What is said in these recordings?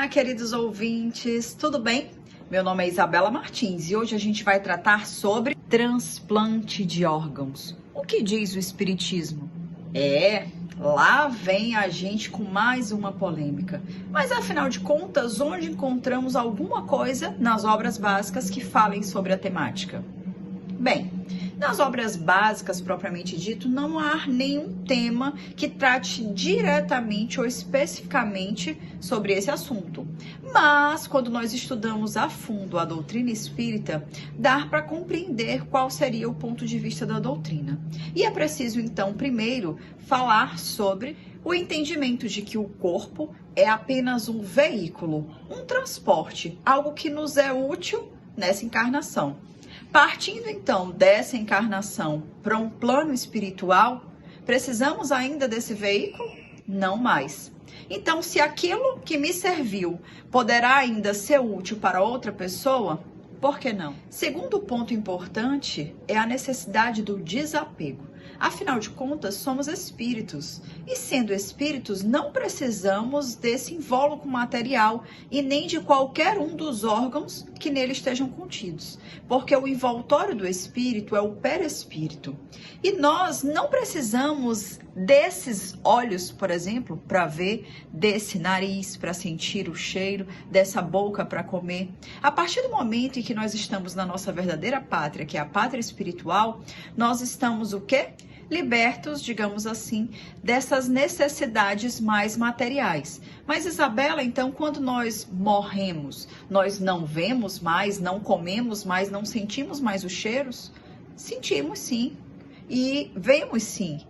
Olá, queridos ouvintes, tudo bem? Meu nome é Isabela Martins e hoje a gente vai tratar sobre transplante de órgãos. O que diz o Espiritismo? Lá vem a gente com mais uma polêmica. Mas afinal de contas, onde encontramos alguma coisa nas obras básicas que falem sobre a temática? Bem, nas obras básicas propriamente dito, não há nenhum tema que trate diretamente ou especificamente sobre esse assunto. Mas, quando nós estudamos a fundo a doutrina espírita, dá para compreender qual seria o ponto de vista da doutrina. E é preciso, então, primeiro, falar sobre o entendimento de que o corpo é apenas um veículo, um transporte, algo que nos é útil nessa encarnação. Partindo então dessa encarnação para um plano espiritual, precisamos ainda desse veículo? Não mais. Então, se aquilo que me serviu poderá ainda ser útil para outra pessoa, por que não? Segundo ponto importante é a necessidade do desapego. Afinal de contas, somos espíritos. E sendo espíritos, não precisamos desse invólucro material e nem de qualquer um dos órgãos que nele estejam contidos. Porque o envoltório do espírito é o perispírito. E nós não precisamos desses olhos, por exemplo, para ver, desse nariz para sentir o cheiro, dessa boca para comer. A partir do momento em que nós estamos na nossa verdadeira pátria, que é a pátria espiritual, nós estamos o quê? Libertos, digamos assim, dessas necessidades mais materiais. Mas, Isabela, então, quando nós morremos, nós não vemos mais, não comemos mais, não sentimos mais os cheiros? Sentimos sim, e vemos sim,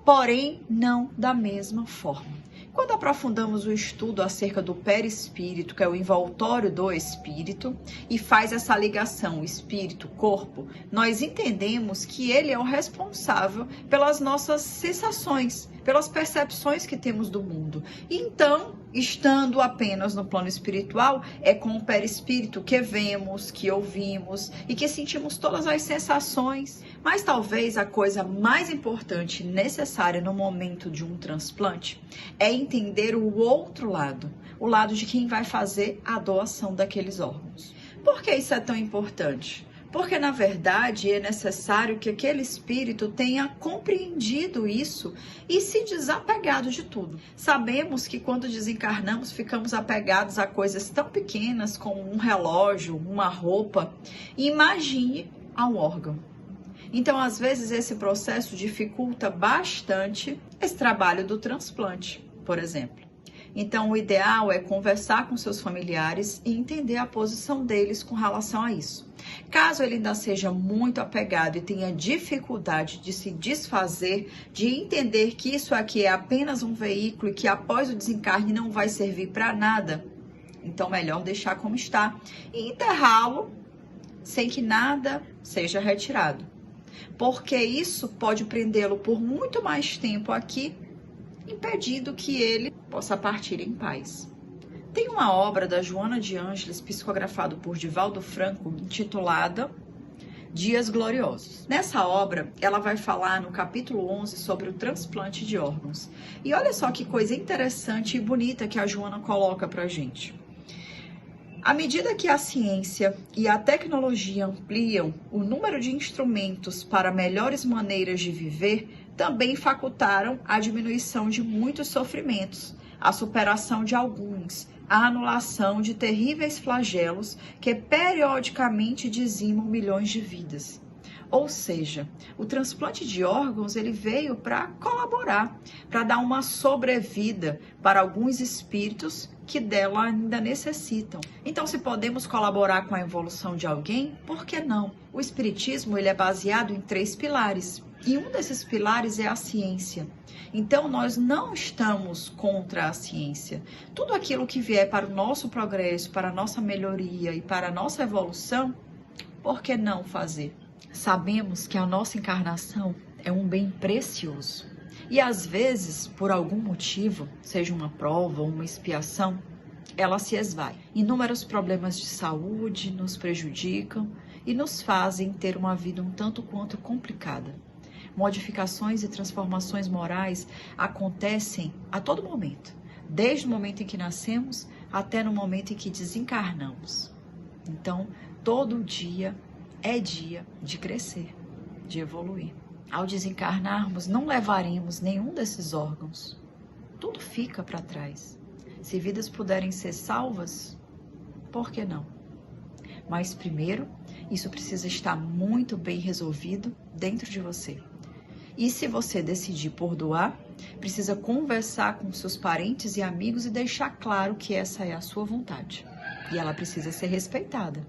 porém não da mesma forma. Quando aprofundamos o estudo acerca do perispírito, que é o envoltório do espírito, e faz essa ligação espírito-corpo, nós entendemos que ele é o responsável pelas nossas sensações, pelas percepções que temos do mundo. Então, estando apenas no plano espiritual, é com o perispírito que vemos, que ouvimos e que sentimos todas as sensações. Mas talvez a coisa mais importante e necessária no momento de um transplante é entender o outro lado, o lado de quem vai fazer a doação daqueles órgãos. Por que isso é tão importante? Porque, na verdade, é necessário que aquele espírito tenha compreendido isso e se desapegado de tudo. Sabemos que quando desencarnamos, ficamos apegados a coisas tão pequenas como um relógio, uma roupa. Imagine a um órgão. Então, às vezes, esse processo dificulta bastante esse trabalho do transplante, por exemplo. Então, o ideal é conversar com seus familiares e entender a posição deles com relação a isso. Caso ele ainda seja muito apegado e tenha dificuldade de se desfazer, de entender que isso aqui é apenas um veículo e que após o desencarne não vai servir para nada, então melhor deixar como está e enterrá-lo sem que nada seja retirado. Porque isso pode prendê-lo por muito mais tempo aqui, impedindo que ele possa partir em paz. Tem uma obra da Joana de Ângeles, psicografado por Divaldo Franco, intitulada Dias Gloriosos. Nessa obra, ela vai falar no capítulo 11 sobre o transplante de órgãos. E olha só que coisa interessante e bonita que a Joana coloca pra gente. À medida que a ciência e a tecnologia ampliam o número de instrumentos para melhores maneiras de viver, também facultaram a diminuição de muitos sofrimentos, a superação de alguns, a anulação de terríveis flagelos que periodicamente dizimam milhões de vidas. Ou seja, o transplante de órgãos ele veio para colaborar, para dar uma sobrevida para alguns espíritos que dela ainda necessitam. Então, se podemos colaborar com a evolução de alguém, por que não? O espiritismo ele é baseado em 3 pilares. E um desses pilares é a ciência. Então, nós não estamos contra a ciência. Tudo aquilo que vier para o nosso progresso, para a nossa melhoria e para a nossa evolução, por que não fazer? Sabemos que a nossa encarnação é um bem precioso. E às vezes, por algum motivo, seja uma prova ou uma expiação, ela se esvai. Inúmeros problemas de saúde nos prejudicam e nos fazem ter uma vida um tanto quanto complicada. Modificações e transformações morais acontecem a todo momento, desde o momento em que nascemos até no momento em que desencarnamos. Então, todo dia é dia de crescer, de evoluir. Ao desencarnarmos, não levaremos nenhum desses órgãos. Tudo fica para trás. Se vidas puderem ser salvas, por que não? Mas primeiro, isso precisa estar muito bem resolvido dentro de você. E se você decidir por doar, precisa conversar com seus parentes e amigos e deixar claro que essa é a sua vontade. E ela precisa ser respeitada.